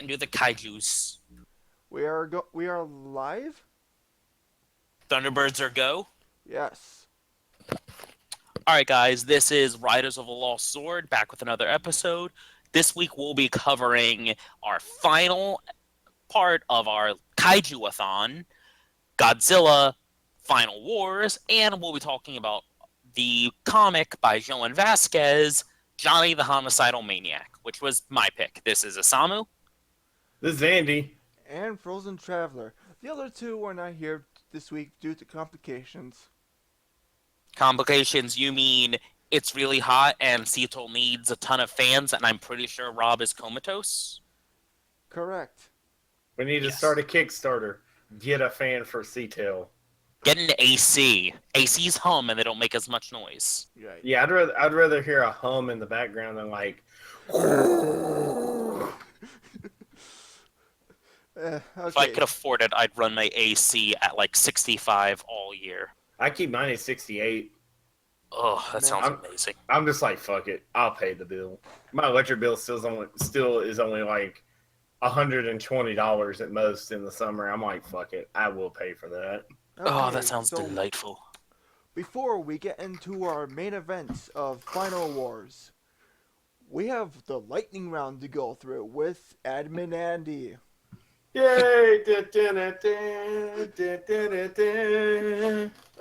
get into the kaijus. We are live? Thunderbirds are go. Yes. Alright, guys, this is Riders of the Lost Zord back with another episode. This week we'll be covering our final part of our Kaiju-a-thon, Godzilla Final Wars, and we'll be talking about the comic by Joan Vasquez, Johnny the Homicidal Maniac, which was my pick. This is Isamu. This is Andy. And Frozen Traveler. The other two are not here this week due to complications. Complications, you mean it's really hot and Seattle needs a ton of fans, and I'm pretty sure Rob is comatose? Correct. We need to start a Kickstarter. Get a fan for C-Tail. Get an AC. ACs hum and they don't make as much noise. Right. Yeah, I'd rather hear a hum in the background than like. Okay. If I could afford it, I'd run my AC at like 65 all year. I keep mine at 68. Oh, that sounds I'm- amazing. I'm just like, fuck it. I'll pay the bill. My electric bill still is only like $120 at most in the summer. I'm like, fuck it. I will pay for that. Oh, Okay, that sounds so delightful. Before we get into our main event of Final Wars, we have the lightning round to go through with Admin Andy. Yay!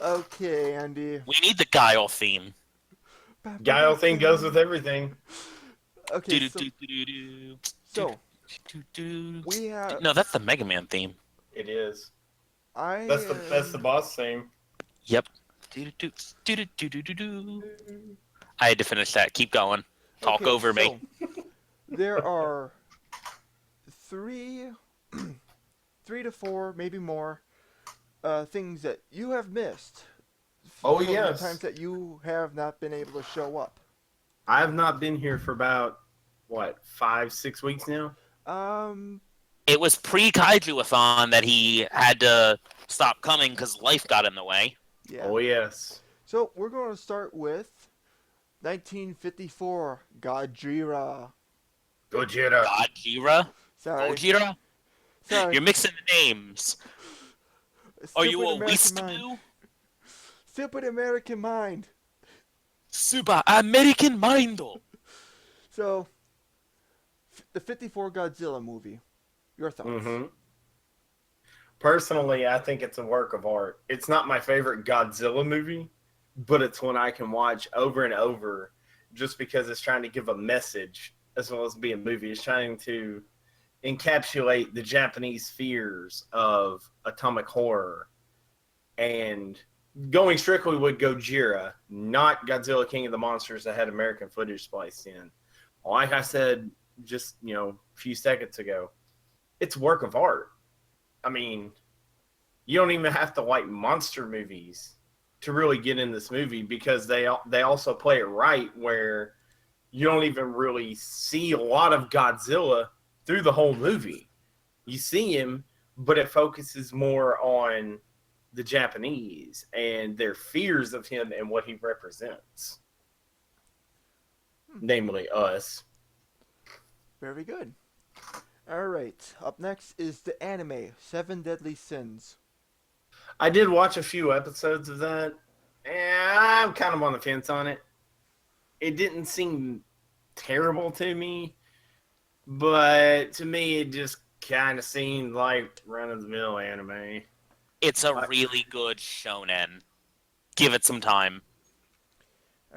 Okay, Andy. We need the Guile theme. Guile thing goes with everything. Okay, Do-do-do-do-do. so Do-do. we have. No, that's the Mega Man theme. It is. I. That's the boss theme. Yep. Do-do-do, do-do-do-do-do. I had to finish that. Keep going. Talk Okay, over me. so there are three to four, maybe more, things that you have missed. Oh, from the yes. times that you have not been able to show up. I have not been here for about, 5-6 weeks now? It was pre-Kaiju-a-thon that he had to stop coming because life got in the way. Yeah. Oh, yes. So we're going to start with 1954 Godzilla. Gojira. Gojira? Sorry. Gojira? Sorry. You're mixing the names. Are you a American mind. Weestaboo? Stupid American mind. Super American Mindo. So, the 54 Godzilla movie. Your thoughts? Mm-hmm. Personally, I think it's a work of art. It's not my favorite Godzilla movie, but it's one I can watch over and over just because it's trying to give a message as well as be a movie. It's trying to encapsulate the Japanese fears of atomic horror and going strictly with Gojira, not Godzilla King of the Monsters that had American footage spliced in. Like I said just, a few seconds ago, it's work of art. I mean, you don't even have to like monster movies to really get in this movie because they also play it right where you don't even really see a lot of Godzilla through the whole movie. You see him, but it focuses more on the Japanese and their fears of him and what he represents. Namely us. Very good. Alright, up next is the anime, Seven Deadly Sins. I did watch a few episodes of that, and I'm kind of on the fence on it. It didn't seem terrible to me, but to me it just kind of seemed like run-of-the-mill anime. It's a really good shonen. Give it some time.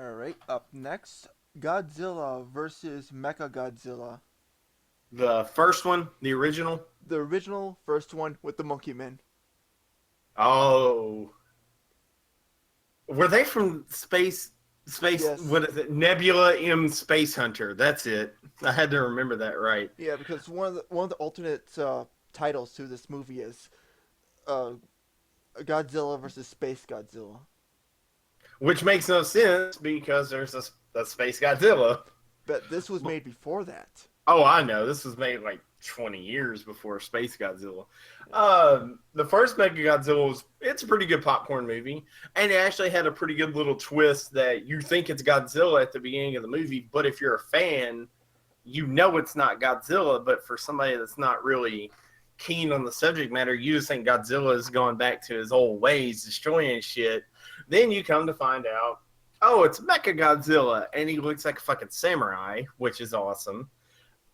Alright, up next, Godzilla versus Mechagodzilla. The first one, the original. The original first one with the Monkey Men. Oh, were they from Space? Yes. What is it? Nebula M Space Hunter. That's it. I had to remember that right. Yeah, because one of the alternate titles to this movie is Godzilla versus Space Godzilla. Which makes no sense because there's a Space Godzilla. But this was made before that. Oh, I know. This was made like 20 years before Space Godzilla. The first Mechagodzilla it's a pretty good popcorn movie, and it actually had a pretty good little twist that you think it's Godzilla at the beginning of the movie, but if you're a fan you know it's not Godzilla, but for somebody that's not really keen on the subject matter, you just think Godzilla is going back to his old ways, destroying shit. Then you come to find out, oh, it's Mecha Godzilla, and he looks like a fucking samurai, which is awesome.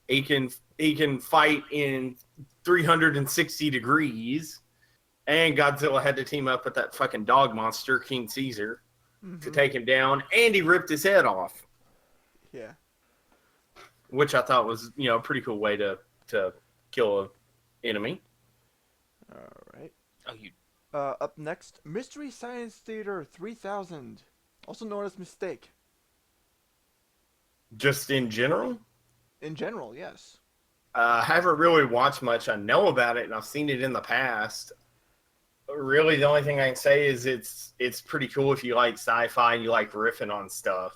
He can fight in 360 degrees, and Godzilla had to team up with that fucking dog monster, King Caesar, to take him down, and he ripped his head off. Yeah. Which I thought was, a pretty cool way to kill an enemy. All right. Oh, you. Up next, Mystery Science Theater 3000, also known as Mistake. Just in general, In general, yes. I haven't really watched much. I know about it, and I've seen it in the past. Really, the only thing I can say is it's pretty cool if you like sci-fi and you like riffing on stuff.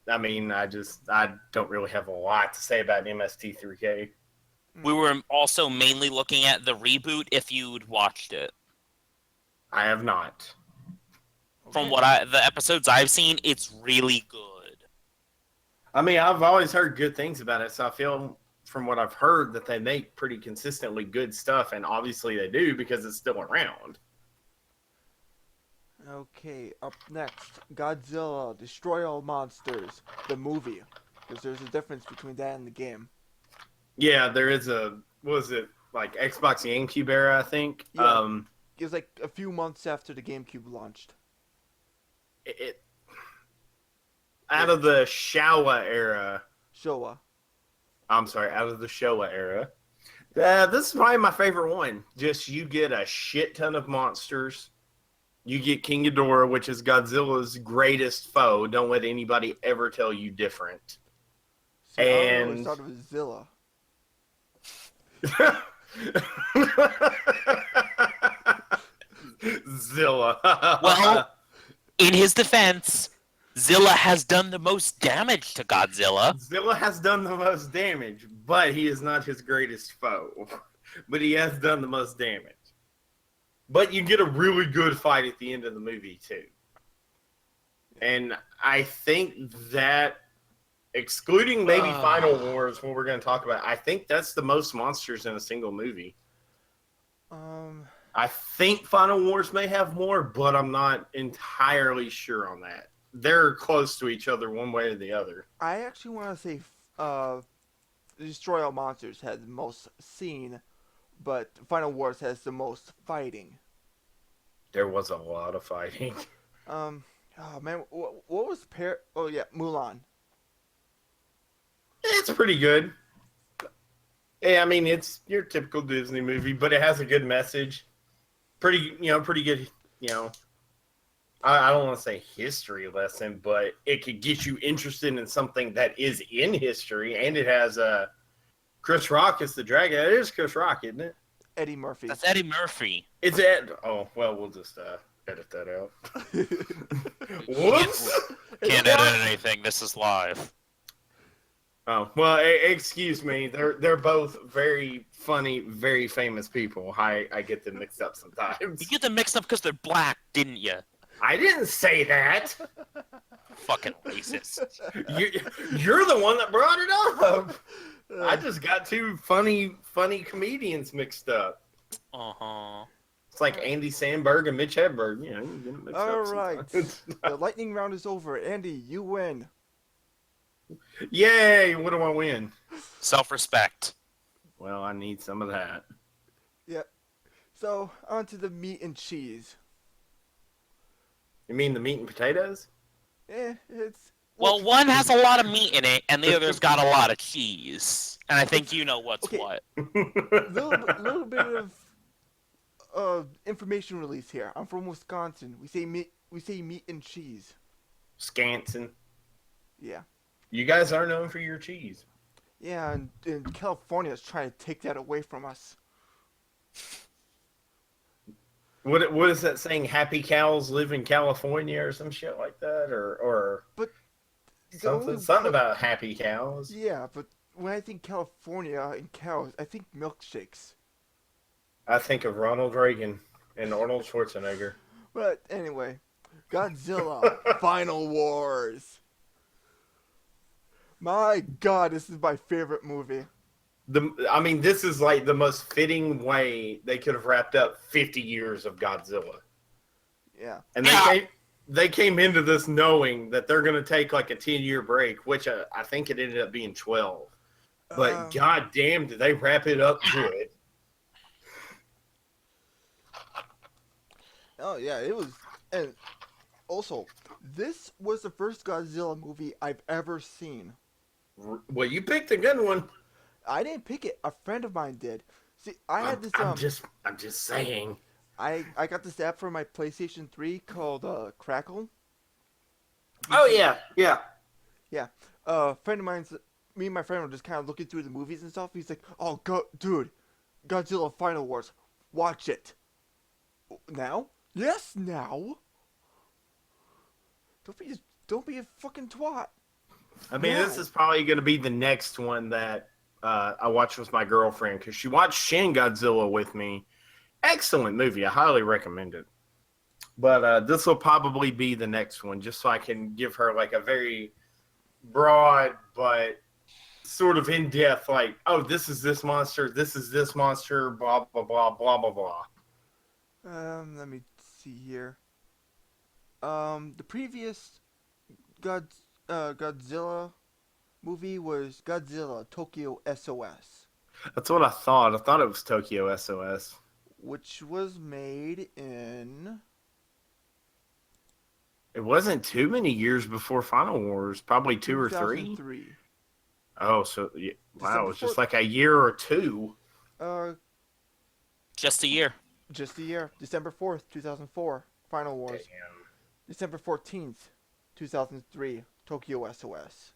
I mean, I don't really have a lot to say about MST3K. We were also mainly looking at the reboot if you'd watched it. I have not. From Okay. the episodes I've seen, it's really good. I mean, I've always heard good things about it, so I feel from what I've heard that they make pretty consistently good stuff, and obviously they do because it's still around. Okay, up next, Godzilla Destroy All Monsters, the movie. Because there's a difference between that and the game. Yeah, there is what was it, like Xbox GameCube era, I think? Yeah. It was like a few months after the GameCube launched. It out of the Showa era. Showa. I'm sorry, out of the Showa era. This is probably my favorite one. Just you get a shit ton of monsters. You get King Ghidorah, which is Godzilla's greatest foe. Don't let anybody ever tell you different. See, I always And thought it was Zilla. Zilla. Well, in his defense, Zilla has done the most damage to Godzilla. Zilla has done the most damage, but he is not his greatest foe. But he has done the most damage. But you get a really good fight at the end of the movie, too. And I think that, excluding maybe Final Wars, what we're going to talk about, I think that's the most monsters in a single movie. I think Final Wars may have more, but I'm not entirely sure on that. They're close to each other one way or the other. I actually want to say Destroy All Monsters had the most scene, but Final Wars has the most fighting. There was a lot of fighting. Oh man, what was Oh yeah, Mulan. It's pretty good. Yeah, I mean, it's your typical Disney movie, but it has a good message. Pretty good, I don't want to say history lesson, but it could get you interested in something that is in history, and it has Chris Rock as the dragon. It is Chris Rock, isn't it? Eddie Murphy. That's Eddie Murphy. It's Ed. Oh, well, we'll just edit that out. Whoops. Can't edit anything. This is live. Oh, well, excuse me. They're both very funny, very famous people. I get them mixed up sometimes. You get them mixed up because they're black, didn't you? I didn't say that. Fucking racist. You're the one that brought it up. I just got two funny comedians mixed up. Uh-huh. It's like Andy Samberg and Mitch Hedberg. You get them mixed All up right, sometimes. the lightning round is over. Andy, you win. Yay! What do I win? Self-respect. Well, I need some of that. Yep. So on to the meat and cheese. You mean the meat and potatoes? It's Well, one has a lot of meat in it, and the other's got a lot of cheese. And I think you know what's Okay. what. little bit of information release here. I'm from Wisconsin. We say meat and cheese. Scanson. Yeah. You guys are known for your cheese. Yeah, and California is trying to take that away from us. What is that saying? Happy cows live in California or some shit like that, or But something about happy cows. Yeah, but when I think California and cows, I think milkshakes. I think of Ronald Reagan and Arnold Schwarzenegger. But anyway, Godzilla Final Wars. My God, this is my favorite movie. I mean, this is like the most fitting way they could have wrapped up 50 years of Godzilla. Yeah. And Yeah. they came into this knowing that they're going to take like a 10-year break, which I think it ended up being 12. But Um. god damn, did they wrap it up good. Oh yeah, it was. And also, this was the first Godzilla movie I've ever seen. Well, you picked a good one. I didn't pick it. A friend of mine did. See, I I'm, had this I'm just I'm just saying. I got this app for my PlayStation 3 called Crackle. Oh This is yeah, yeah. yeah. Friend of mine's me and my friend were just kind of looking through the movies and stuff. He's like, "Oh, dude, Godzilla Final Wars, watch it now." Yes, now. Don't be a fucking twat. I mean, Now. this is probably going to be the next one that I watched with my girlfriend because she watched Shin Godzilla with me. Excellent movie. I highly recommend it. But this will probably be the next one, just so I can give her like a very broad but sort of in depth, like, oh, this is this monster, blah blah blah blah blah blah. Let me see here. The previous Godzilla movie was Godzilla Tokyo SOS, That's what I thought. I thought it was Tokyo SOS. which was made in It wasn't too many years before Final Wars, probably 2 or 3. 2003. Oh, so yeah, wow, it December was just 4th. like a year or two. Uh, Just a year. just a year. December 4th, 2004. Final Wars. Damn. December 14th, 2003. Tokyo SOS.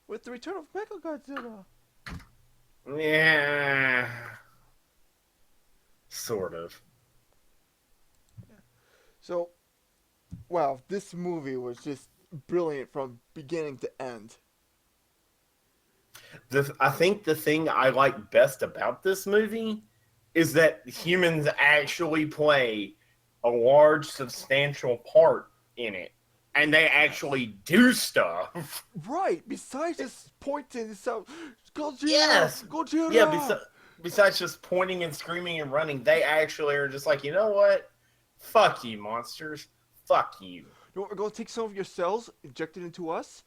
With the return of Mechagodzilla. Yeah, sort of. So, wow, this movie was just brilliant from beginning to end. I think the thing I like best about this movie is that humans actually play a large, substantial part in it, and they actually do stuff. Right, besides just pointing this out, Godzilla! Yes. Yeah. Godzilla! Besides just pointing and screaming and running, they actually are just like, you know what? Fuck you, monsters. Fuck you. You know what, we're gonna take some of your cells, inject it into us,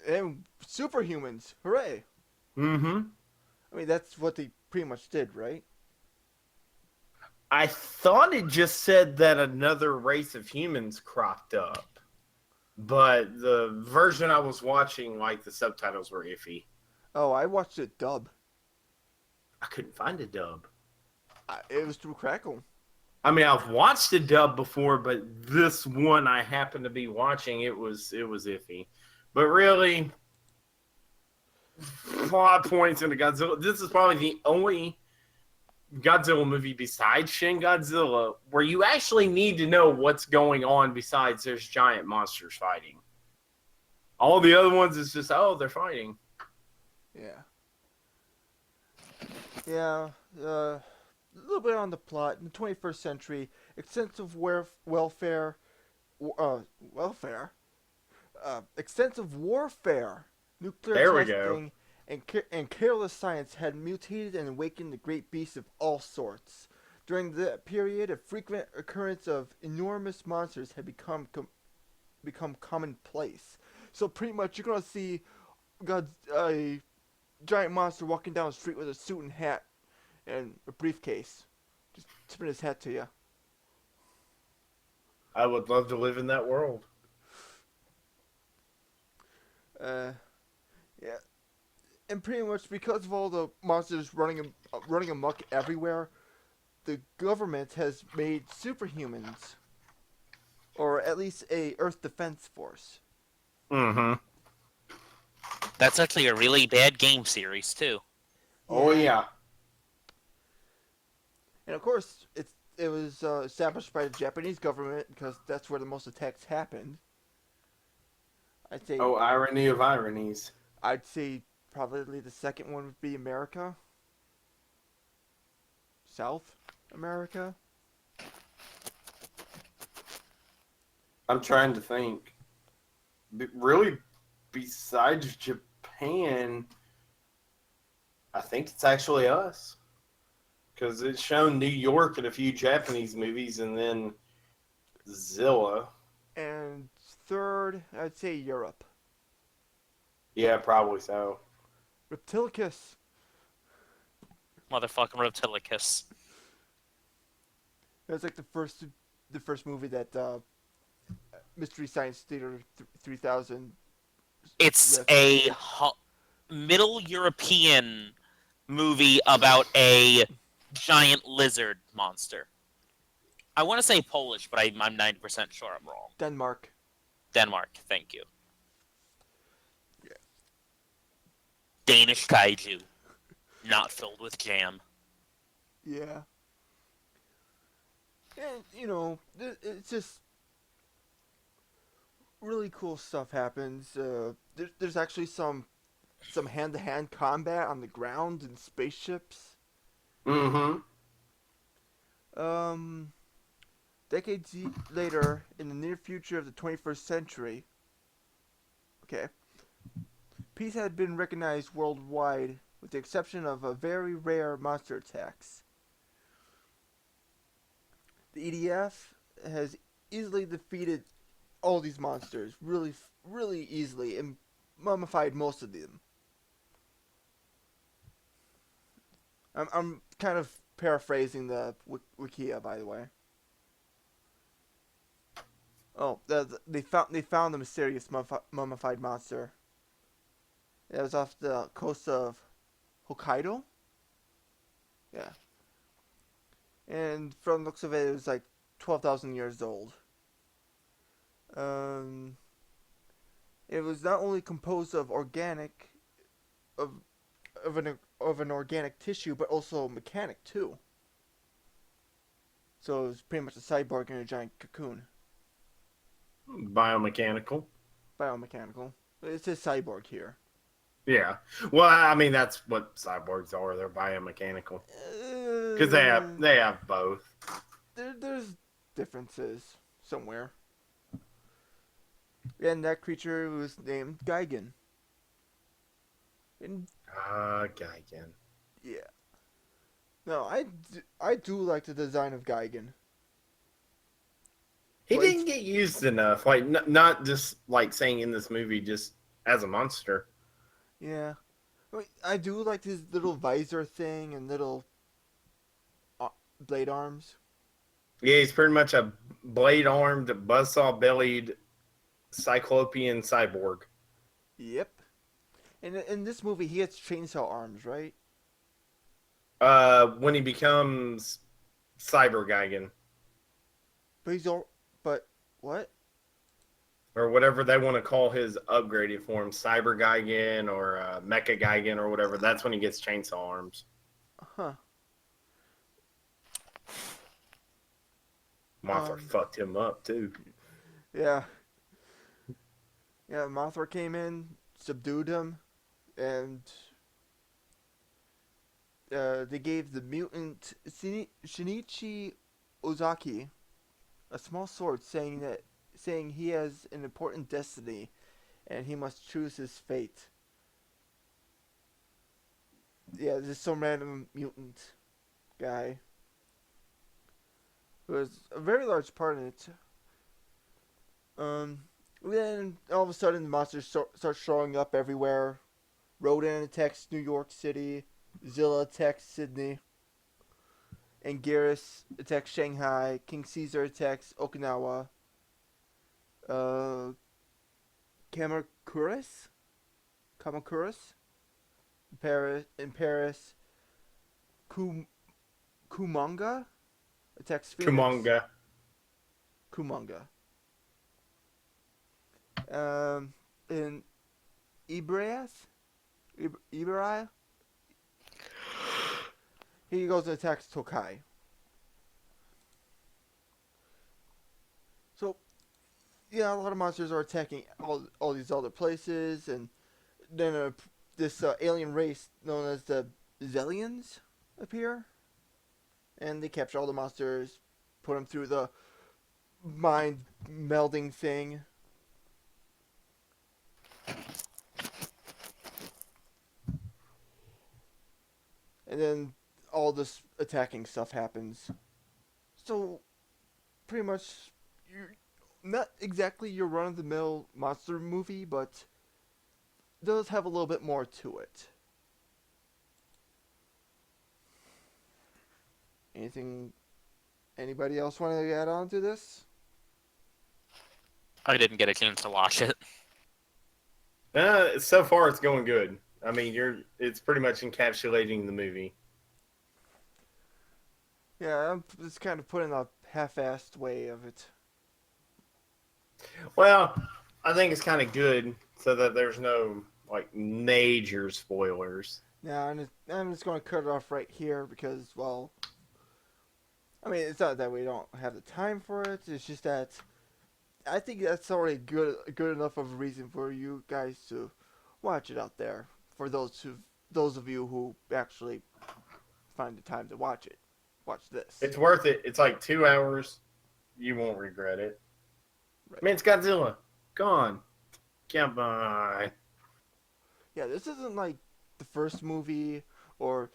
and superhumans! Hooray! Mm-hmm. I mean, that's what they pretty much did, right? I thought it just said that another race of humans cropped up, but the version I was watching, like the subtitles were iffy. Oh, I watched it dub. I couldn't find a dub. It was through Crackle. I mean, I've watched a dub before, but this one I happened to be watching, it was iffy. But really, plot points into Godzilla. This is probably the only Godzilla movie besides Shin Godzilla where you actually need to know what's going on besides there's giant monsters fighting. All the other ones is just, oh, they're fighting. Yeah. Yeah, a little bit on the plot. In the 21st century, extensive extensive warfare, nuclear There we go. testing, and careless science had mutated and awakened the great beasts of all sorts. During that period, a frequent occurrence of enormous monsters had become commonplace. So pretty much, you're gonna see a giant monster walking down the street with a suit and hat and a briefcase, just tipping his hat to you. I would love to live in that world. Uh, yeah, and pretty much because of all the monsters running amok everywhere, the government has made superhumans, or at least a Earth Defense Force. Mm-hmm. That's actually a really bad game series, too. Oh, yeah. And of course, it was established by the Japanese government because that's where the most attacks happened. I'd say Oh, irony of ironies. I'd say probably the second one would be America. South America. I'm trying to think. really, besides Japan, I think it's actually us because it's shown New York in a few Japanese movies, and then Zilla. And third, I'd say Europe. Yeah, probably so. Reptilicus. Motherfucking Reptilicus. That's like the first movie that Mystery Science Theater 3000 It's lifted. Middle European movie about a giant lizard monster. I want to say Polish, but I'm 90% sure I'm wrong. Denmark. Denmark, thank you. Yeah. Danish kaiju, not filled with jam. Yeah. And you know, it's just really cool stuff happens. There's actually some hand-to-hand combat on the ground in spaceships. Mm-hmm. Um, decades later, in the near future of the 21st century, okay, peace had been recognized worldwide, with the exception of a very rare monster attacks. The EDF has easily defeated all these monsters, really easily, and mummified most of them. I'm kind of paraphrasing the Wikia, by the way. Oh, they found the mysterious mummified monster. It was off the coast of Hokkaido. Yeah, and from the looks of it, it was like 12,000 years old. Um, it was not only composed of of of an organic tissue, but also mechanic too. So it was pretty much a cyborg in a giant cocoon, Biomechanical. biomechanical. It says cyborg here. Yeah. Well, I mean that's what cyborgs are. They're biomechanical because they have both. There's differences somewhere. And that creature was named Gigan. And Geigen. yeah, no, I do like the design of Gigan. He But didn't get used enough. Like not just like saying in this movie, just as a monster. yeah, I do like his little visor thing and little uh, blade arms. Yeah, he's pretty much a blade-armed, buzzsaw-bellied, cyclopean cyborg. Yep. And in this movie, he has chainsaw arms, right? When he becomes Cyber Geigen, But he's all. But what? or whatever they want to call his upgraded form, Cyber Geigen or Mecha Geigen or whatever, that's when he gets chainsaw arms. Huh. Mothra fucked him up too. Yeah. Yeah. Mothra came in, subdued him, and they gave the mutant Shinichi Ozaki a small sword, saying he has an important destiny, and he must choose his fate. Yeah, there's some random mutant guy who has a very large part in it. Um, then all of a sudden the monsters start showing up everywhere. Rodan attacks New York City. Zilla attacks Sydney. Anguirus attacks Shanghai. King Caesar attacks Okinawa. Uh, Kamakuris? Kamakuris? In Paris. Kumanga attacks Phoenix. Kumonga. Kumanga. In Iberia, he goes and attacks Tokai. So, yeah, a lot of monsters are attacking all these other places, and then this alien race known as the Zellians appear, and they capture all the monsters, put them through the mind melding thing. and then all this attacking stuff happens. So pretty much, you not exactly your run of the mill monster movie, but does have a little bit more to it. Anything? Anybody else want to add on to this? I didn't get a chance to watch it. So far, it's going good. I mean, it's pretty much encapsulating the movie. Yeah, I'm just kind of putting a half-assed way of it. Well, I think it's kind of good so that there's no like major spoilers. Now I'm just going to cut it off right here because, well, I mean, it's not that we don't have the time for it. It's just that I think that's already good enough of a reason for you guys to watch it out there. For those of you who actually find the time to watch it, watch this. It's worth it. It's like 2 hours. You won't regret it. Right. I mean, it's Godzilla. Go on. Come on. Yeah, this isn't like the first movie or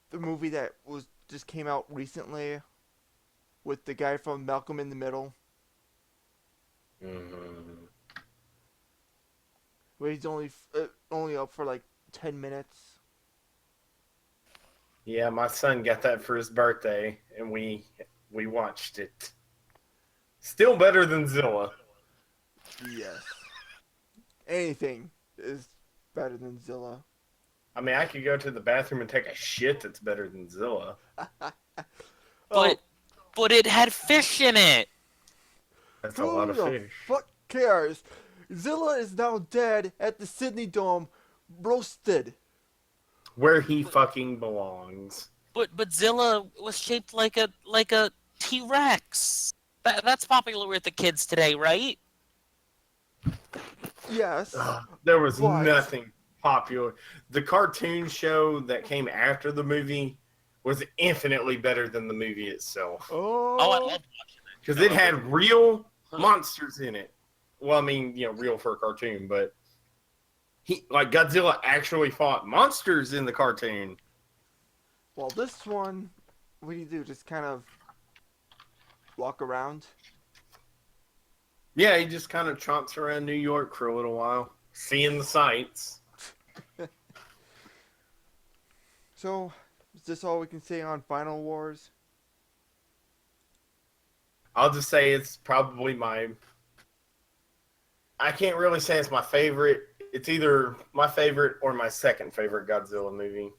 the movie that was just came out recently with the guy from Malcolm in the Middle, Mm-hmm. where he's only up for like 10 minutes. Yeah, my son got that for his birthday, and we watched it. Still better than Zilla. Yes. Anything is better than Zilla. I mean, I could go to the bathroom and take a shit that's better than Zilla. Oh, But it had fish in it. That's a lot of who the fish. fuck cares? Zilla is now dead at the Sydney Dome, roasted. Where he fucking belongs. But Zilla was shaped like a T-Rex. That's popular with the kids today, right? Yes. There was But- nothing popular. The cartoon show that came after the movie was infinitely better than the movie itself. Oh, Oh, I loved watching it. Because it had real monsters in it. Well, I mean, real for a cartoon, but like Godzilla actually fought monsters in the cartoon. well, this one, what do you do? Just kind of walk around? Yeah, he just kind of tromps around New York for a little while, seeing the sights. So, is this all we can say on Final Wars? I'll just say it's probably I can't really say it's my favorite. It's either my favorite or my second favorite Godzilla movie.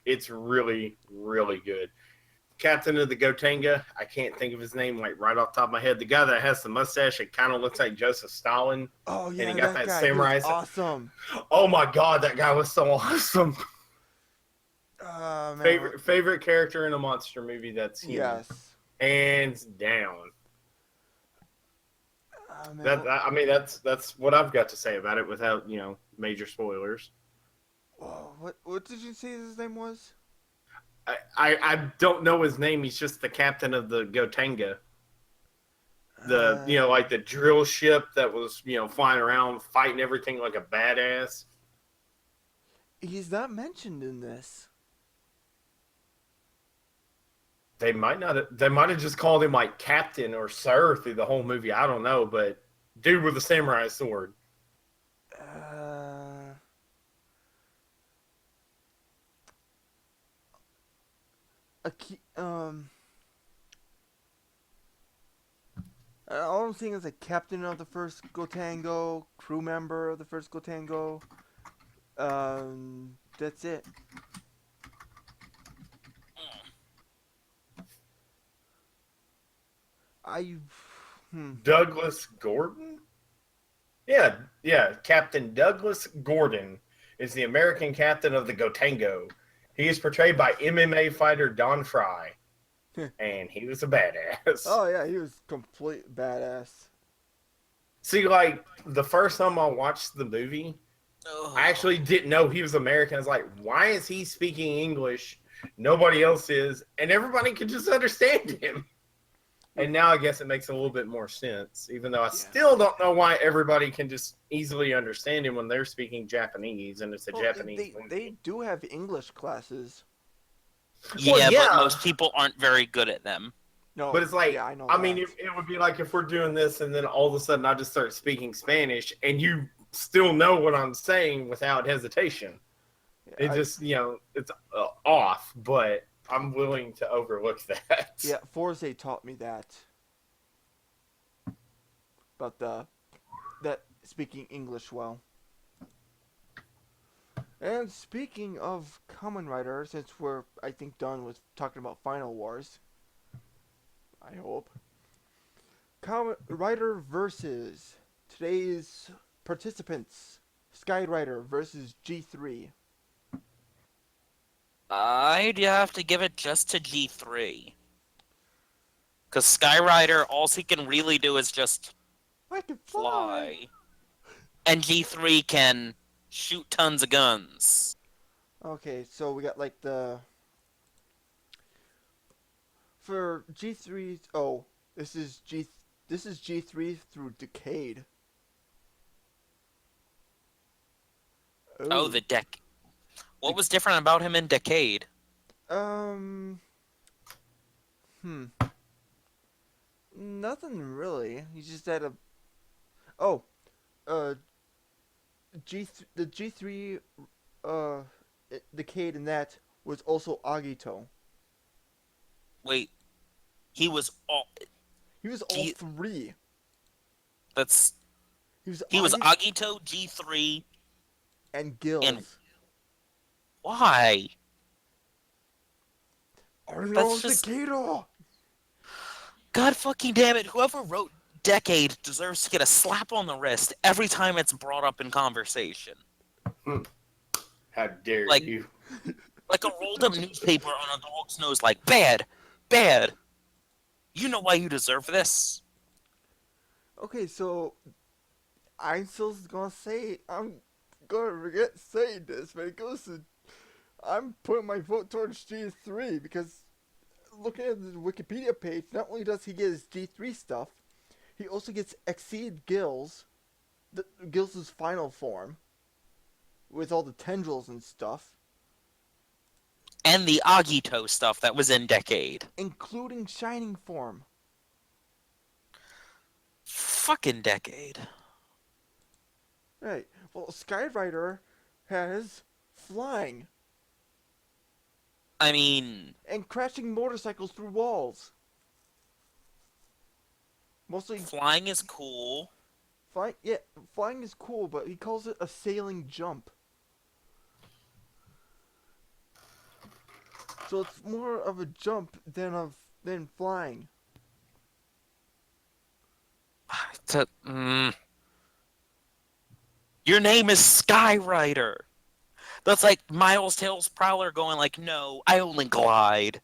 It's really, really good. Captain of the Gotenga, I can't think of his name like right off the top of my head. The guy that has the mustache, it kind of looks like Joseph Stalin. Oh yeah, And he got that guy, samurai. he was awesome. Oh my god, that guy was so awesome. Man. Favorite character in a monster movie that's human. Yes. Hands down. Man. I mean that's what I've got to say about it without major spoilers. Oh, what did you say his name was? I don't know his name. He's just the captain of the Gotenga. Like the drill ship that was flying around fighting everything like a badass. He's not mentioned in this. They might not. They might have just called him like Captain or Sir through the whole movie. I don't know, but dude with a samurai sword. All I'm seeing is a captain of the first Gotengo, crew member of the first Gotengo. That's it. Douglas Gordon? Yeah. Captain Douglas Gordon is the American captain of the Gotengo. He is portrayed by MMA fighter Don Fry. And he was a badass. Oh yeah, he was complete badass. See, like, the first time I watched the movie, I actually didn't know he was American. I was like, why is he speaking English? Nobody else is. And everybody could just understand him. And now I guess it makes a little bit more sense, even though I still don't know why everybody can just easily understand him when they're speaking Japanese and it's a Japanese movie. They do have English classes. Well, Yeah, but yeah, most people aren't very good at them. but No, it's like, yeah, I know I mean, that. it would be like if we're doing this and then all of a sudden I just start speaking Spanish and you still know what I'm saying without hesitation. Yeah, It just, it's off, but I'm willing to overlook that. yeah, Forze taught me that about the that speaking English well. And speaking of Kamen Rider, since we're I think done with talking about Final Wars, I hope. Kamen Rider versus today's participants. Skyrider versus G3. I'd have to give it just to G3. Because Skyrider, all he can really do is just I can fly. fly. And G3 can shoot tons of guns. Okay, so we got like the for G3. Oh, this is G. This is G3 through Decade. Oh, Oh, the deck. the What was different about him in Decade? um. Hmm. Nothing really. He just had a. Oh, uh, the G3 uh Decade in that was also Agito. Wait, he was all. He was all G, three. that's He was he was Agito Agito, G3, and and Gills. why? Arnold That's just Decado. God fucking damn it! Whoever wrote Decade deserves to get a slap on the wrist every time it's brought up in conversation. How dare Like you? like a rolled up newspaper on a dog's nose. Like bad, bad. You know why you deserve this? Okay, so I'm still gonna say I'm gonna regret saying this, but it goes to I'm putting my vote towards G3 because looking at the Wikipedia page, not only does he get his G3 stuff, he also gets Exceed Gills, Gills' final form, with all the tendrils and stuff, And the Agito stuff that was in Decade. including Shining form. Fucking Decade. Right. Well, Skyrider has flying I mean, and crashing motorcycles through walls. Mostly flying is cool. flying. Yeah, flying is cool, but he calls it a sailing jump. So it's more of a jump than flying. To, Your name is Skyrider. That's like Miles Tails Prowler going like, no, I only glide.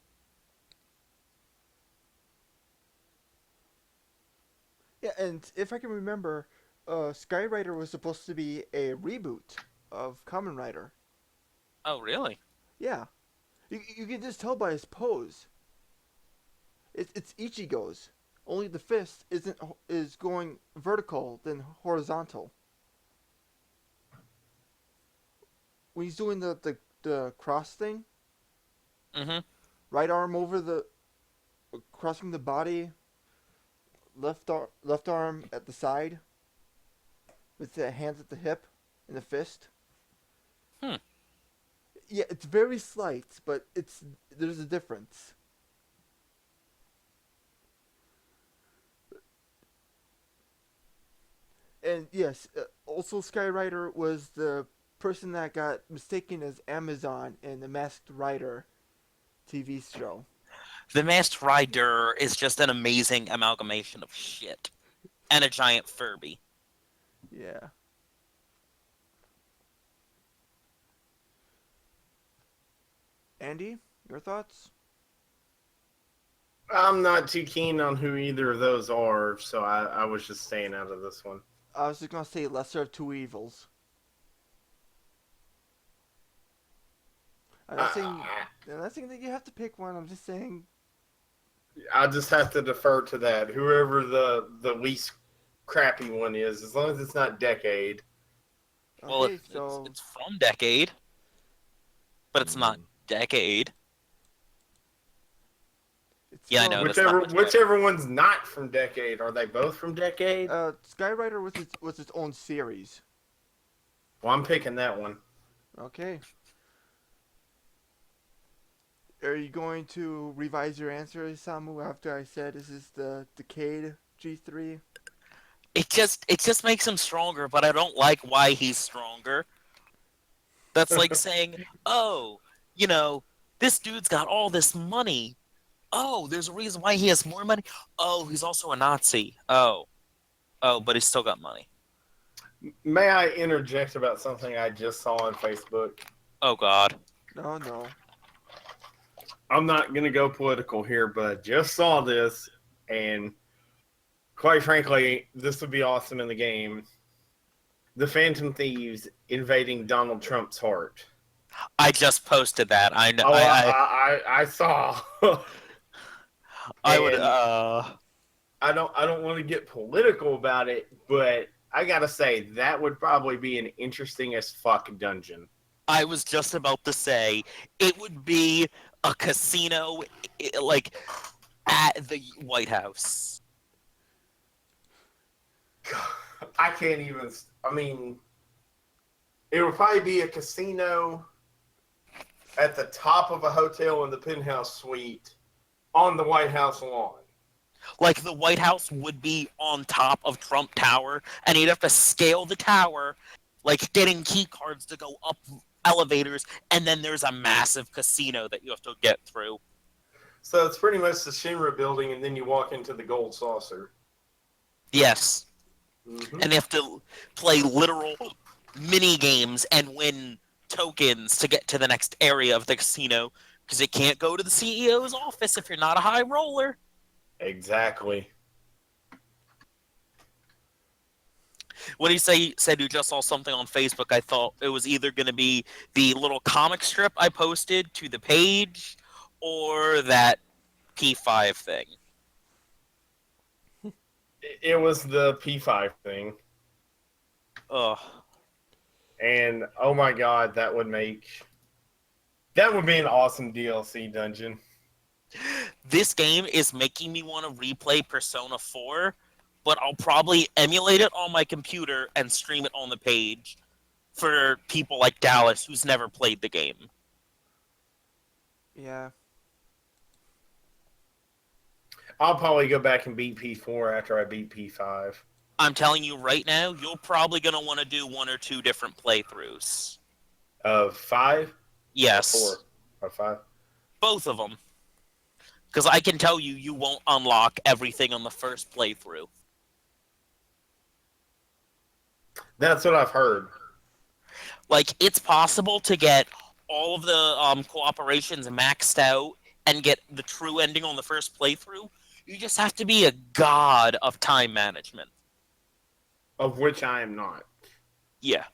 Yeah, and if I can remember, Skyrider was supposed to be a reboot of Kamen Rider. Oh, really? Yeah, you can just tell by his pose. It's Ichigo's. Only the fist is going vertical than horizontal. When he's doing the cross thing, Mm-hmm. right arm over the crossing the body, left arm at the side, with the hands at the hip and the fist. Hmm. Yeah, it's very slight, but there's a difference. And yes, also Skyrider was the person that got mistaken as Amazon in the Masked Rider TV show. The Masked Rider is just an amazing amalgamation of shit. And a giant Furby. Yeah. Andy, your thoughts? I'm not too keen on who either of those are, so I was just staying out of this one. I was just gonna say lesser of two evils. I'm not saying I, I'm not saying that you have to pick one. I'm just saying. I just have to defer to that. Whoever the least crappy one is, as long as it's not Decade. Well, Okay, so it's from Decade, but it's not Mm. Decade. Yeah, I So, know that's not Whichever much better. whichever one's not from Decade. Are they both from Decade? Skyrider was its own series. Well, I'm picking that one. Okay. Are you going to revise your answer, Isamu, after I said this is the Decade G3? It just makes him stronger, but I don't like why he's stronger. That's like saying, "Oh, you know, this dude's got all this money. Oh, there's a reason why he has more money. Oh, he's also a Nazi. Oh, but he's still got money." May I interject about something I just saw on Facebook? Oh God. No, no. I'm not gonna go political here, but just saw this, and quite frankly, this would be awesome in the game. The Phantom Thieves invading Donald Trump's heart. I just posted that. I know. Oh, I saw, I would. and I don't want to get political about it, but I gotta say that would probably be an interesting as fuck dungeon. I was just about to say it would be a casino, like at the White House. I can't even. I mean, it would probably be a casino at the top of a hotel in the penthouse suite on the White House lawn. Like the White House would be on top of Trump Tower, and you'd have to scale the tower, like getting key cards to go up elevators, and then there's a massive casino that you have to get through. So it's pretty much the Shinra building, and then you walk into the gold saucer. Yes, Mm-hmm. and they have to play literal mini games and win tokens to get to the next area of the casino because you can't go to the CEO's office if you're not a high roller. Exactly. When he said you just saw something on Facebook, I thought it was either going to be the little comic strip I posted to the page or that P5 thing. It was the P5 thing. Ugh. And oh my god, that would be an awesome DLC dungeon. This game is making me want to replay Persona 4, but I'll probably emulate it on my computer and stream it on the page for people like Dallas who's never played the game. Yeah. I'll probably go back and beat P4 after I beat P5. I'm telling you right now, you're probably going to want to do one or two different playthroughs. Of 5? Yes. 4? Or 5? Both of them. Because I can tell you, you won't unlock everything on the first playthrough. That's what I've heard. Like, it's possible to get all of the cooperations maxed out and get the true ending on the first playthrough. You just have to be a god of time management. Of which I am not. Yeah.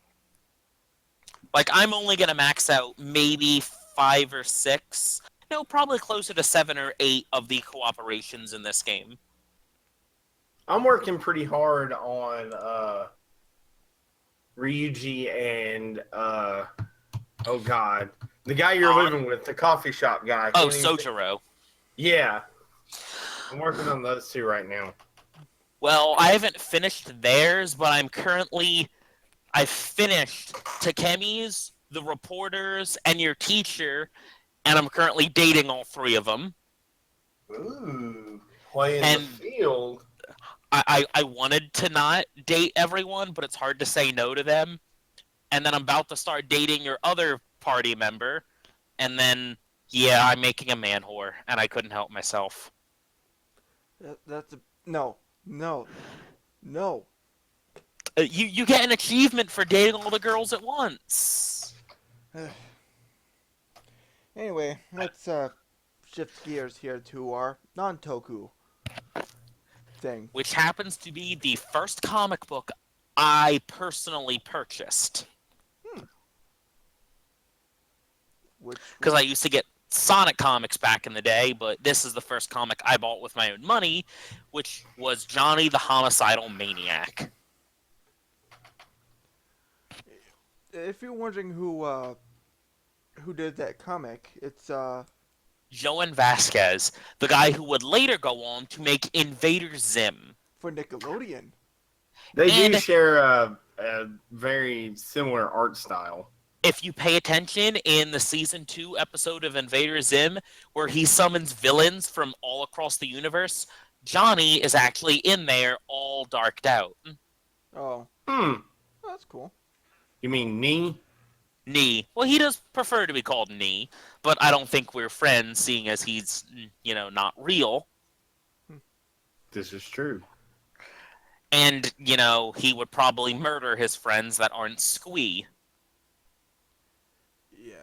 Like, I'm only going to max out maybe 5 or 6. No, probably closer to 7 or 8 of the cooperations in this game. I'm working pretty hard on Ryuji and oh god, the guy you're living with, the coffee shop guy. Oh, Sojiro. Yeah, I'm working on those two right now. Well, I haven't finished theirs, but I finished Takemi's, the reporters, and your teacher, and I'm currently dating all 3 of them. Ooh, playing And the field. I wanted to not date everyone, but it's hard to say no to them. And then I'm about to start dating your other party member, and then, yeah, I'm making a man whore, and I couldn't help myself. That's a no, no, no. You get an achievement for dating all the girls at once. Anyway, let's shift gears here to our non-toku thing. Which happens to be the first comic book I personally purchased. Which Because I used to get Sonic comics back in the day, but this is the first comic I bought with my own money, which was Johnny the Homicidal Maniac. if you're wondering who did that comic, it's Joan Vasquez, the guy who would later go on to make Invader Zim. For Nickelodeon. They do And share a very similar art style. if you pay attention in the season 2 episode of Invader Zim, where he summons villains from all across the universe, Johnny is actually in there all darked out. Oh, Hmm. that's cool. You mean knee? Nee. Well, he does prefer to be called Nee, but I don't think we're friends, seeing as he's, not real. This is true. And, he would probably murder his friends that aren't Squee. Yeah.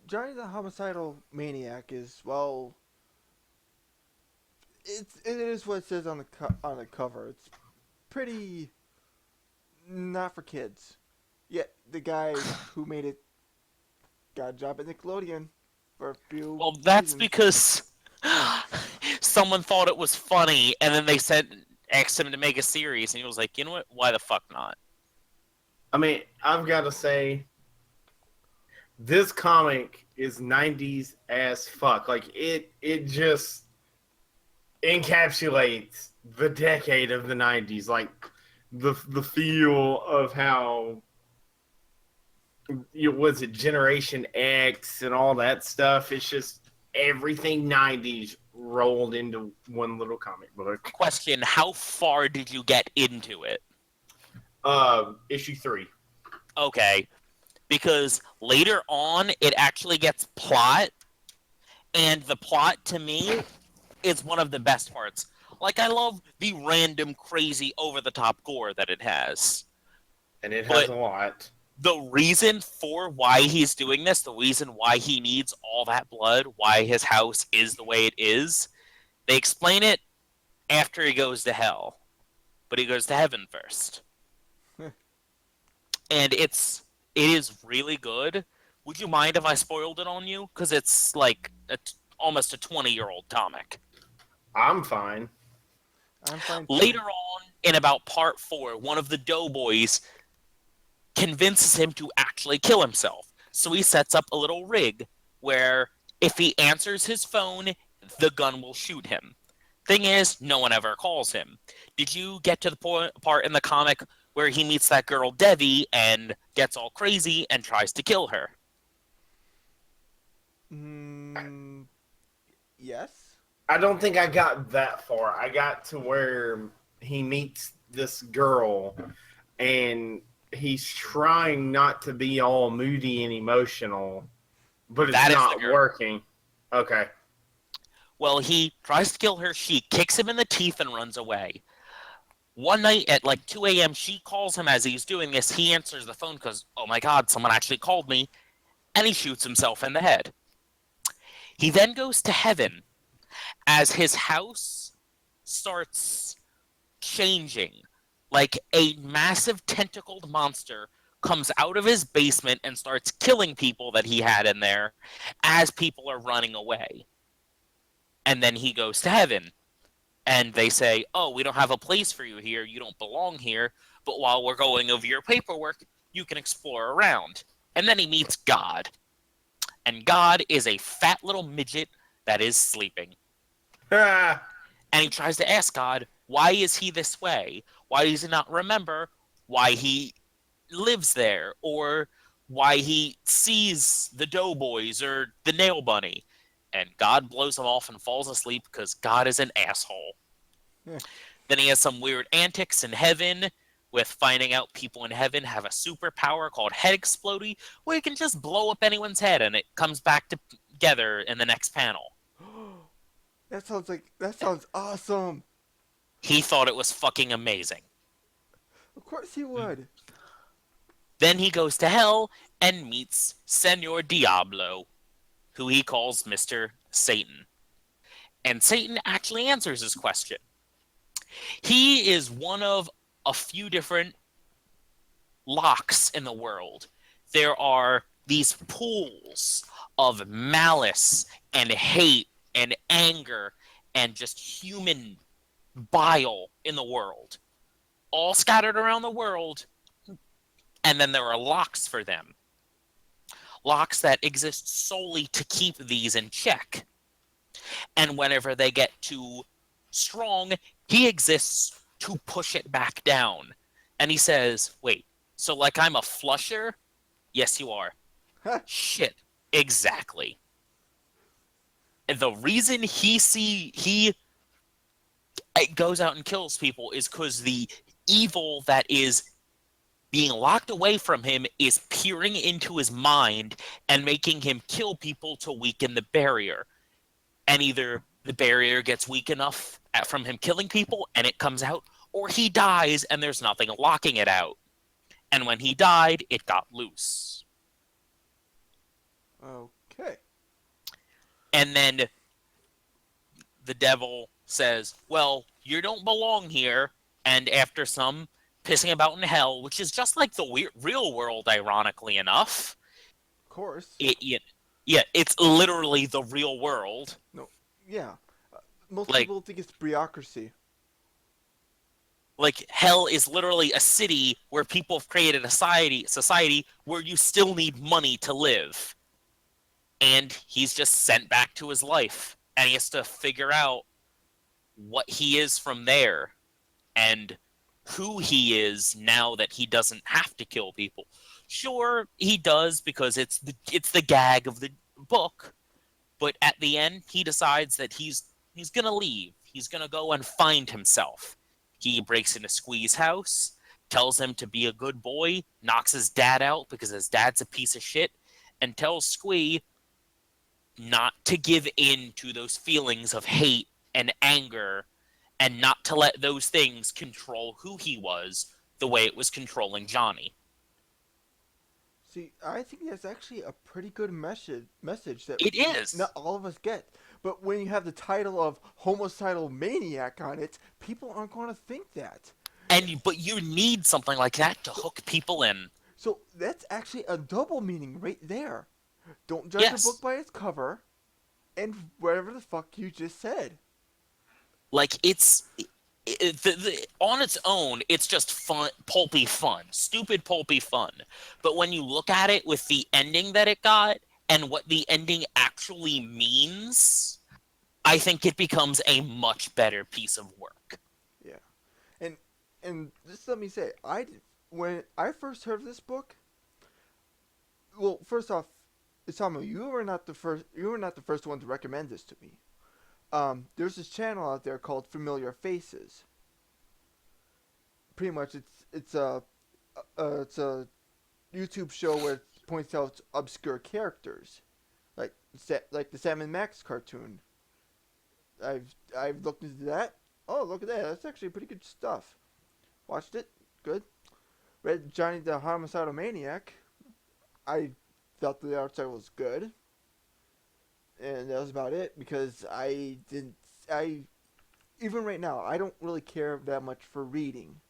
Johnny the Homicidal Maniac is, well, it is what it says on on the cover. It's pretty not for kids. Yet the guy who made it got a job at Nickelodeon for a few Well, that's seasons. because someone thought it was funny, and then they asked him to make a series, and he was like, you know what? Why the fuck not? I mean, I've got to say, this comic is 90s as fuck. Like it just encapsulates the decade of the 90s. Like the feel of how was it Generation X and all that stuff. It's just everything 90s rolled into one little comic book. Question: how far did you get into it? Issue 3. Okay, because later on it actually gets plot, and the plot to me is one of the best parts. Like, I love the random, crazy, over-the-top gore that it has. And it has But a lot. the reason for why he's doing this, the reason why he needs all that blood, why his house is the way it is, they explain it after he goes to hell. But he goes to heaven first. And it is really good. Would you mind if I spoiled it on you? Because it's like almost a 20-year-old comic. I'm fine. I'm fine too. Later on, in about part 4, one of the doughboys convinces him to actually kill himself. So he sets up a little rig where if he answers his phone, the gun will shoot him. Thing is, no one ever calls him. Did you get to the part in the comic where he meets that girl Devi and gets all crazy and tries to kill her? Mm, yes. I don't think I got that far. I got to where he meets this girl and he's trying not to be all moody and emotional, but it's That is the not girl. working. Okay. Well, he tries to kill her. She kicks him in the teeth and runs away. One night at like 2 a.m., she calls him as he's doing this. He answers the phone because, oh my God, someone actually called me. And he shoots himself in the head. He then goes to heaven as his house starts changing. Like a massive tentacled monster comes out of his basement and starts killing people that he had in there as people are running away. And then he goes to heaven. And they say, oh, we don't have a place for you here. You don't belong here. But while we're going over your paperwork, you can explore around. And then he meets God. And God is a fat little midget that is sleeping. Ah, And he tries to ask God, why is he this way? Why does he not remember why he lives there? Or why he sees the doughboys or the nail bunny? And God blows him off and falls asleep because God is an asshole. Yeah. Then he has some weird antics in heaven with finding out people in heaven have a superpower called head explodey, where you can just blow up anyone's head and it comes back together in the next panel. That sounds awesome. He thought it was fucking amazing. Of course he would. Then he goes to hell and meets Senor Diablo, who he calls Mr. Satan. And Satan actually answers his question. He is one of a few different locks in the world. There are these pools of malice and hate and anger and just human bile in the world, all scattered around the world. And then there are locks for them. Locks that exist solely to keep these in check. And whenever they get too strong, he exists to push it back down. And he says, wait, so like I'm a flusher? Yes, you are. Shit. Exactly. And the reason he goes out and kills people is because the evil that is being locked away from him is peering into his mind and making him kill people to weaken the barrier. And either the barrier gets weak enough from him killing people and it comes out, or he dies and there's nothing locking it out. And when he died, it got loose. Okay. And then the devil says, well, you don't belong here. And after some pissing about in hell, which is just like the real world, ironically enough, Of course. yeah, it's literally the real world. No. Yeah. Most Like, people think it's bureaucracy. like hell is literally a city where people have created a society where you still need money to live. And he's just sent back to his life. And he has to figure out what he is from there and who he is now that he doesn't have to kill people. Sure, he does because it's the gag of the book, but at the end he decides that he's going to leave. He's going to go and find himself. He breaks into Squee's house, tells him to be a good boy, knocks his dad out because his dad's a piece of shit, and tells Squee not to give in to those feelings of hate and anger and not to let those things control who he was the way it was controlling Johnny. See, I think that's actually a pretty good message that It is. not all of us get. But when you have the title of homicidal maniac on it, people aren't going to think that. But you need something like that to hook people in. So that's actually a double meaning right there. Don't judge a book Yes. by its cover, and whatever the fuck you just said. Like on its own, it's just fun, pulpy fun, stupid pulpy fun. But when you look at it with the ending that it got and what the ending actually means, I think it becomes a much better piece of work. Yeah, and just let me say, when I first heard of this book, well, first off, Isamu, you were not the first. You were not the first one to recommend this to me. There's this channel out there called Familiar Faces. Pretty much, it's a YouTube show where it points out obscure characters, like the Sam and Max cartoon. I've looked into that. Oh, look at that! That's actually pretty good stuff. Watched it. Good. Read Johnny the Homicidal Maniac. I felt the art style was good, and that was about it because I didn't. I even right now I don't really care that much for reading.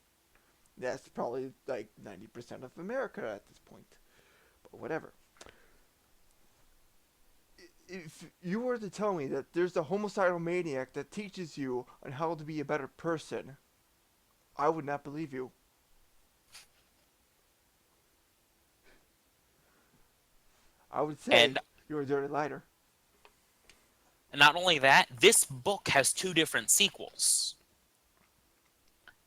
That's probably like 90% of America at this point. But whatever. If you were to tell me that there's a homicidal maniac that teaches you on how to be a better person, I would not believe you. I would say And you're a dirty liar. not only that, this book has two different sequels.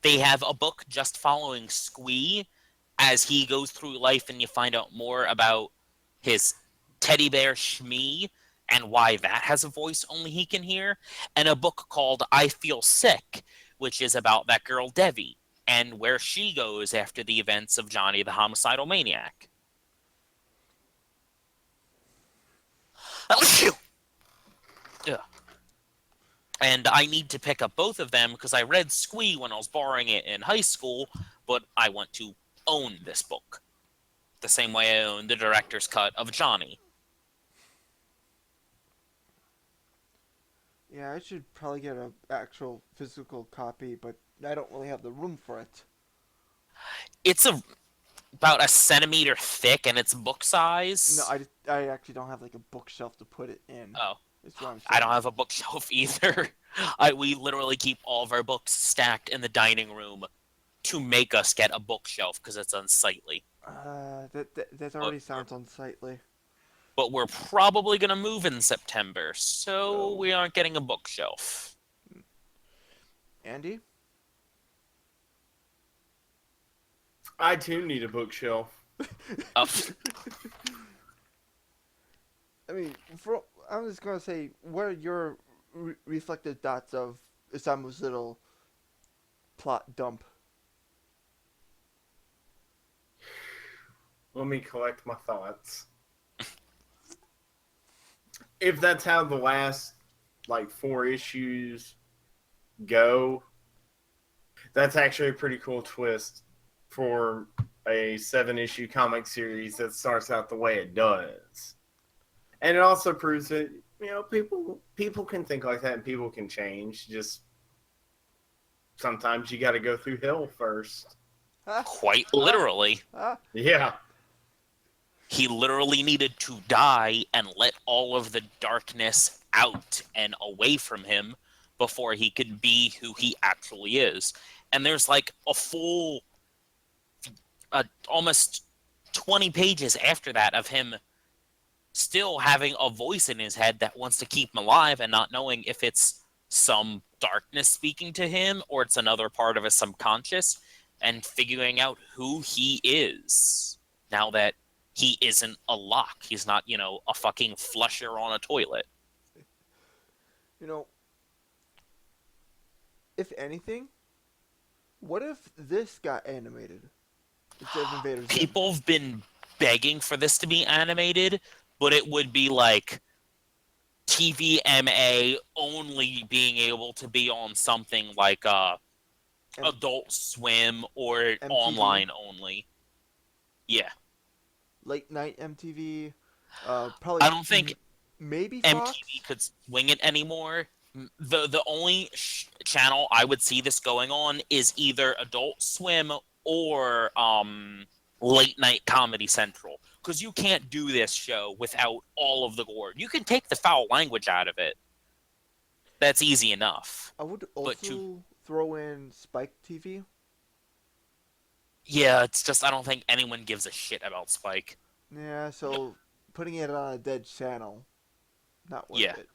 They have a book just following Squee as he goes through life and you find out more about his teddy bear Shmee and why that has a voice only he can hear, and a book called I Feel Sick, which is about that girl Devi and where she goes after the events of Johnny the Homicidal Maniac. Ugh. And I need to pick up both of them because I read Squee when I was borrowing it in high school, but I want to own this book the same way I own the director's cut of Johnny. Yeah, I should probably get an actual physical copy, but I don't really have the room for it. It's about a centimeter thick and it's book No, size. I actually don't have like a bookshelf to put it in. Oh, That's what I'm I saying. don't have a bookshelf either. We literally keep all of our books stacked in the dining room to make us get a bookshelf because it's unsightly. That But already sounds unsightly. but we're probably going to move in September, so So, we aren't getting a bookshelf. Andy? I too need a bookshelf. Uh, I mean, I'm just gonna say, what are your reflective thoughts of Isamu's little plot dump? Let me collect my thoughts. If that's how the last like 4 issues go, that's actually a pretty cool twist for a 7 issue comic series that starts out the way it does. And it also proves that people can think like that and people can change. Just sometimes you got to go through hell first. quite literally. Ah, Yeah. He literally needed to die and let all of the darkness out and away from him before he could be who he actually is. And there's like a full, almost 20 pages after that of him still having a voice in his head that wants to keep him alive and not knowing if it's some darkness speaking to him or it's another part of his subconscious, and figuring out who he is now that he isn't a lock. He's not, a fucking flusher on a toilet. you know, if anything, what if this got animated instead of Invader Zim? People have been begging for this to be animated, but it would be like TVMA only being able to be on something like Adult Swim or MTV? online only. Yeah. Late night MTV, probably I don't think maybe Fox. MTV could swing it anymore. The only channel I would see this going on is either Adult Swim or Late Night Comedy Central, because you can't do this show without all of the gore. You can take the foul language out of it. That's easy enough. I would But also throw in Spike TV. Yeah, it's just I don't think anyone gives a shit about Spike. Yeah, so putting it on a dead channel, not worth Yeah. it.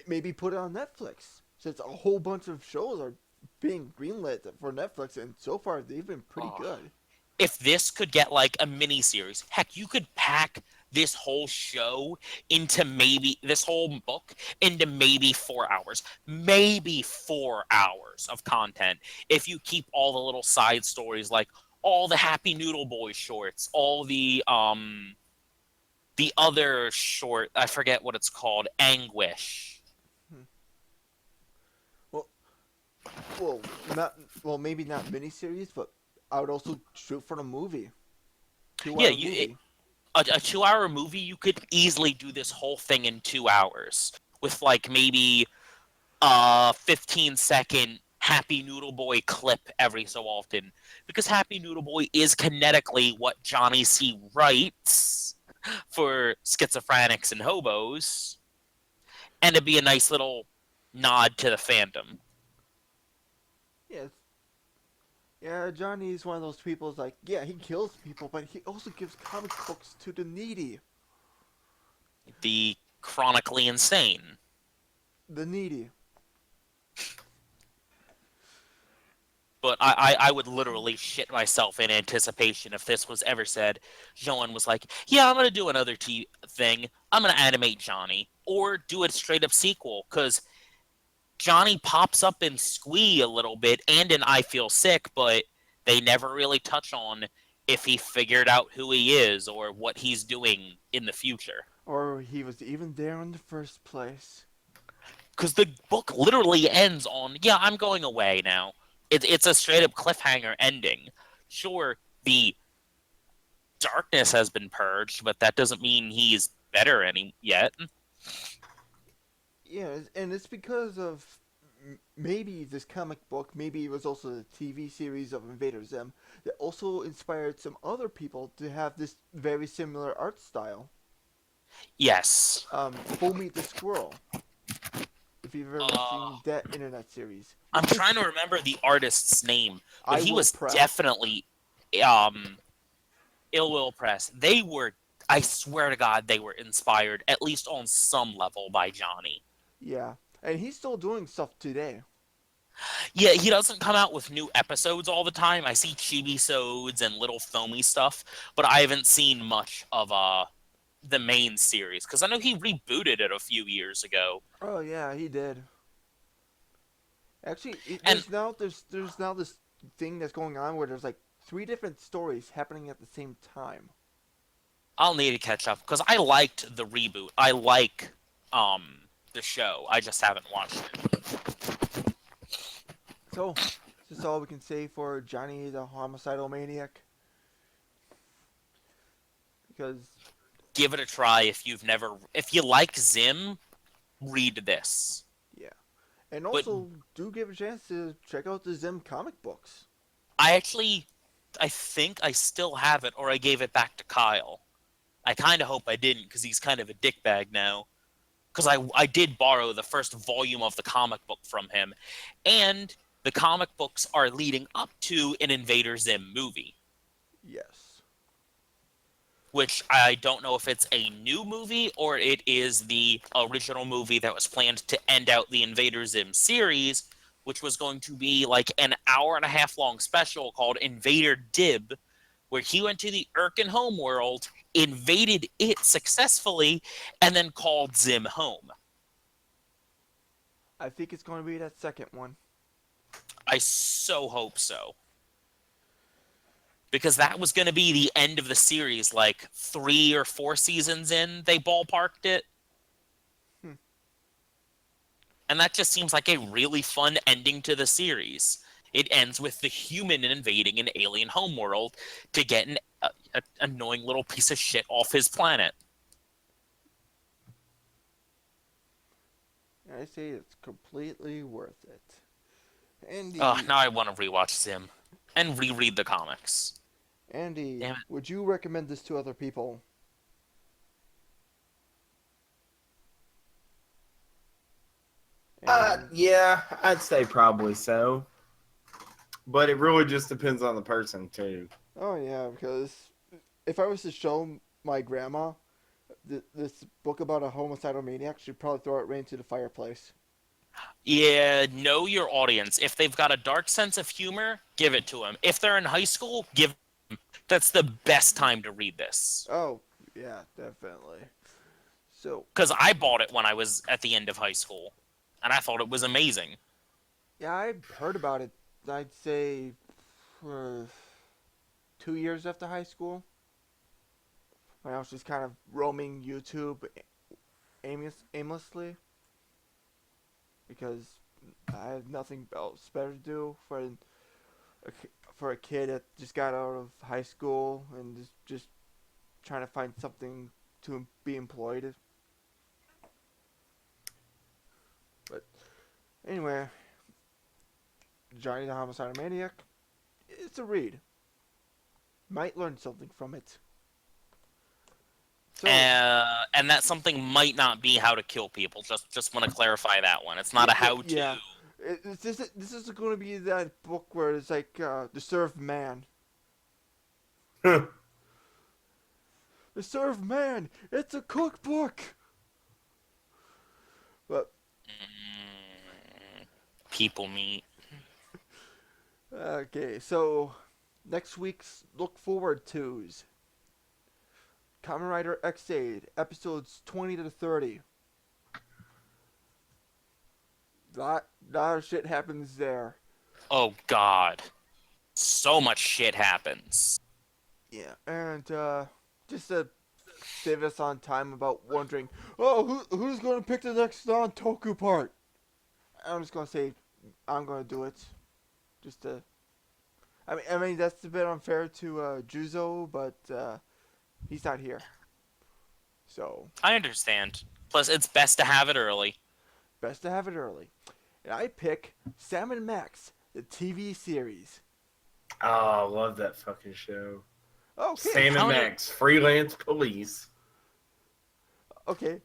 Maybe put it on Netflix, since a whole bunch of shows are being greenlit for Netflix, and so far they've been pretty Oh. good. If this could get like a mini series, heck, you could pack this whole show into maybe this whole book into maybe 4 hours, maybe 4 hours of content. If you keep all the little side stories, like all the Happy Noodle Boy shorts, all the other short, I forget what it's called, Anguish. Well, well, not well, maybe not miniseries, but I would also shoot for the movie. Two Yeah, hour movie. a 2 hour movie, you could easily do this whole thing in 2 hours with like maybe a 15-second Happy Noodle Boy clip every so often, because Happy Noodle Boy is kinetically what Johnny C. writes for schizophrenics and hobos, and it'd be a nice little nod to the fandom. Yes. Yeah, Johnny's one of those people who's like, yeah, he kills people, but he also gives comic books to the needy. The chronically insane. The needy. But I would literally shit myself in anticipation if this was ever said. Joan was like, yeah, I'm going to do another thing. I'm going to animate Johnny. Or do a straight up sequel. Because Johnny pops up in Squee a little bit and in I Feel Sick, but they never really touch on if he figured out who he is or what he's doing in the future. Or he was even there in the first place. Because the book literally ends on, yeah, I'm going away now. It's a straight up cliffhanger ending. Sure, the darkness has been purged, but that doesn't mean he's better yet. Yeah, and it's because of maybe this comic book, maybe it was also the TV series of Invader Zim, that also inspired some other people to have this very similar art style. Yes. Foamy the Squirrel. If you've ever seen that internet series. I'm trying to remember the artist's name, but he was Press. definitely Ill Will Press. They were I swear to God, they were inspired, at least on some level, by Johnny. Yeah, and he's still doing stuff today. Yeah, he doesn't come out with new episodes all the time. I see chibi-sodes and little filmy stuff, but I haven't seen much of the main series because I know he rebooted it a few years ago. Oh yeah, he did. Actually, And there's now this thing that's going on where there's like three different stories happening at the same time. I'll need to catch up because I liked the reboot. I like the show. I just haven't watched it. So, is this all we can say for Johnny the homicidal maniac? Because Give it a try if you like Zim, read this. yeah, and But also do give a chance to check out the Zim comic books. I think I still have it or I gave it back to Kyle. I kind of hope I didn't because he's kind of a dickbag now. Because I did borrow the first volume of the comic book from him, and the comic books are leading up to an Invader Zim movie, Yes. which I don't know if it's a new movie or it is the original movie that was planned to end out the Invader Zim series, which was going to be like an hour and a half long special called Invader Dib, where he went to the Irken homeworld, invaded it successfully, and then called Zim home. I think it's going to be that second one. I so hope so. Because that was going to be the end of the series, like 3 or 4 seasons in, they ballparked it. Hmm. And that just seems like a really fun ending to the series. It ends with the human invading an alien homeworld to get an annoying little piece of shit off his planet. I say it's completely worth it. Oh, Andy, now I want to rewatch Zim and reread the comics. Andy, Damn it. would you recommend this to other people? Andy. Yeah, I'd say probably so. But it really just depends on the person too. Oh yeah, because if I was to show my grandma this book about a homicidal maniac, she'd probably throw it right into the fireplace. Yeah, know your audience. If they've got a dark sense of humor, give it to them. If they're in high school, give. That's the best time to read this. Oh yeah, definitely. So Because I bought it when I was at the end of high school, and I thought it was amazing. yeah, I heard about it. I'd say 2 years after high school, when I was just kind of roaming YouTube aimlessly because I had nothing else better to do for a kid that just got out of high school and is just trying to find something to be employed. But anyway, Johnny the Homicidal Maniac, it's a read. Might learn something from it. So And that something might not be how to kill people. Just want to clarify that one. It's not a how to. yeah. This is going to be that book where it's like the served man. The served man. It's a cookbook. But People meet. okay, so next week's look forward to's Kamen Rider X8 episodes 20 to 30. Lot of shit happens there. Oh God, so much shit happens. Yeah, and just to save us on time about wondering, oh, who's going to pick the next non-Toku part? I'm just going to say I'm going to do it. Just to... I mean that's a bit unfair to Juzo, but he's not here. So, I understand. Plus, it's best to have it early. best to have it early. And I pick Sam and Max, the TV series. Oh, I love that fucking show. Okay. Sam and How did- Max, freelance police. Okay.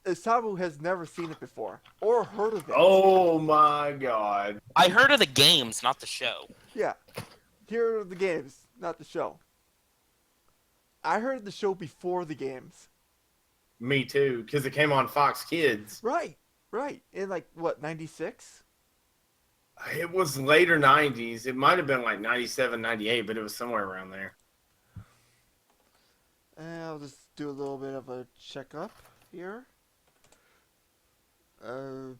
Isamu has never seen it before or heard of it. Oh my god. I heard of the games, not the show. Yeah. Here are the games, not the show. I heard the show before the games. Me too, because it came on Fox Kids. Right, right. In like what, 96? It was later 90s. It might have been like 97, 98, but it was somewhere around there. I'll just do a little bit of a checkup here. Uh,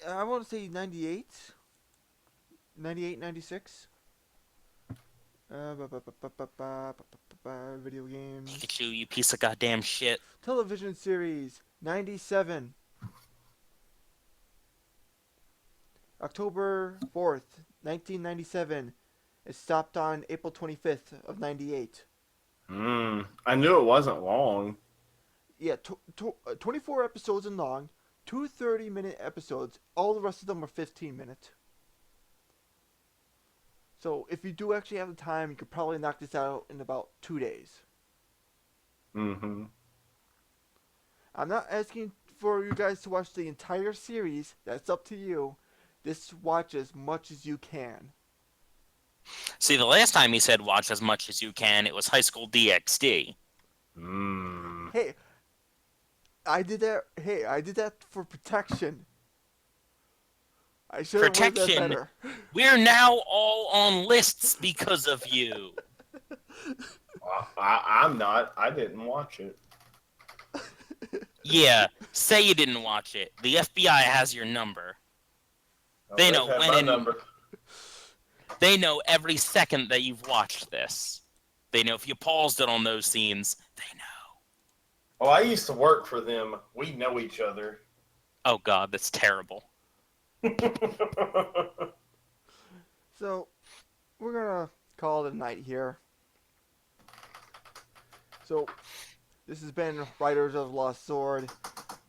I want to say 98. 98, 96. Video games. Pikachu, you piece of goddamn shit. Television series 97. October 4th, 1997. It stopped on April 25th of 98. I knew it wasn't long. Yeah, 24 episodes in long, two 30-minute episodes. All the rest of them are 15-minute. So if you do actually have the time, you could probably knock this out in about 2 days. Mm-hmm. I'm not asking for you guys to watch the entire series. That's up to you. Just watch as much as you can. See, the last time he said watch as much as you can, it was High School DxD. Hey, I did that. Hey, I did that for protection. I should have worded that Protection. better. We're now all on lists because of you. I'm not. I didn't watch it. Yeah, say you didn't watch it. The FBI has your number. They know have when my and number. they know every second that you've watched this. They know if you paused it on those scenes. They know. Oh, I used to work for them. We know each other. Oh God, that's terrible. So, we're gonna call it a night here. So, this has been Riders of the Lost Sword,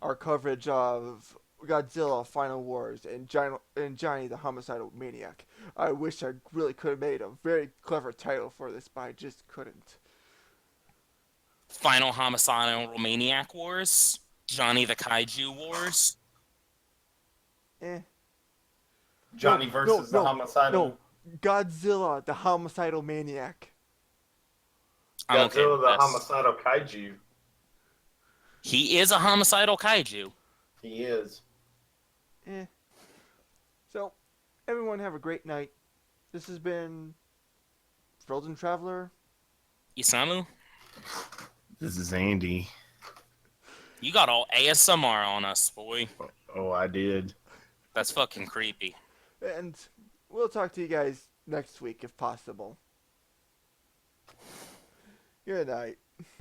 our coverage of Godzilla Final Wars and Johnny the Homicidal Maniac. I wish I really could have made a very clever title for this, but I just couldn't. Final Homicidal Maniac Wars, Johnny the Kaiju Wars. Eh. Johnny versus the homicidal. No, Godzilla the Homicidal Maniac. I'm okay Godzilla with the this. homicidal kaiju. He is a homicidal kaiju. He is. Eh. So, everyone have a great night. This has been Frozen Traveler. Isamu, This is Andy. you got all ASMR on us, boy. Oh, I did. That's fucking creepy. And we'll talk to you guys next week if possible. Good night.